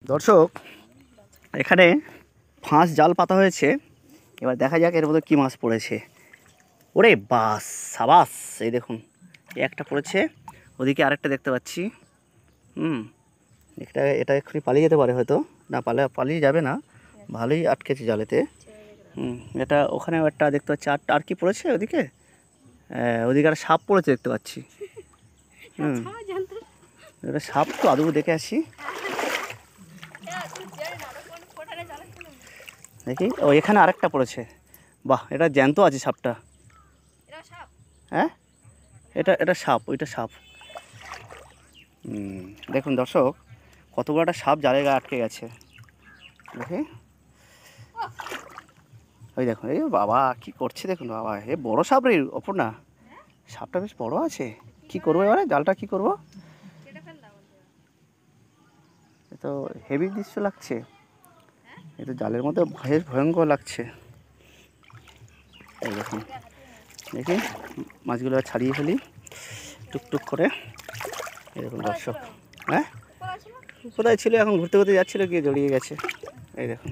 দর্শক, এখানে ফাঁস জাল পাতা হয়েছে। এবার দেখা যাক এর মধ্যে কী মাছ পড়েছে। ওরে বাস, সাবাস! এই দেখুন, একটা পড়েছে, ওদিকে আরেকটা দেখতে পাচ্ছি। এটা এক্ষুনি পালিয়ে যেতে পারে হয়তো, না পালিয়ে যাবে না, ভালোই আটকেছে জালেতে। এটা ওখানেও একটা দেখতে পাচ্ছি। আর কি পড়েছে ওদিকে? ওদিকে একটা সাপ পড়েছে দেখতে পাচ্ছি। এটা সাপ তো, আদৌ দেখে আসি দেখি। ও, এখানে আরেকটা পড়েছে। বাহ, এটা জ্যান্ত আছে সাপটা। হ্যাঁ, এটা সাপ, ওইটা সাপ। দেখুন দর্শক, কত বড় একটা সাপ জালে গায়ে আটকে গেছে দেখি। ওই দেখুন, এই বাবা কি করছে দেখুন বাবা, এ বড় সাপ রে অপর্ণা, সাপটা বেশ বড় আছে। কি করবো এবারে, জালটা কি করবো? এ তো হেভি দৃশ্য লাগছে, এ তো জালের মধ্যে বেশ ভয়ঙ্কর লাগছে। এই দেখুন, দেখি মাছগুলো ছাড়িয়ে ফেলি টুকটুক করে। এই দেখুন দর্শক, হ্যাঁ কোথায় ছিল, এখন ঘুরতে ঘুরতে যাচ্ছিলো, গিয়ে জড়িয়ে গেছে। এই দেখুন।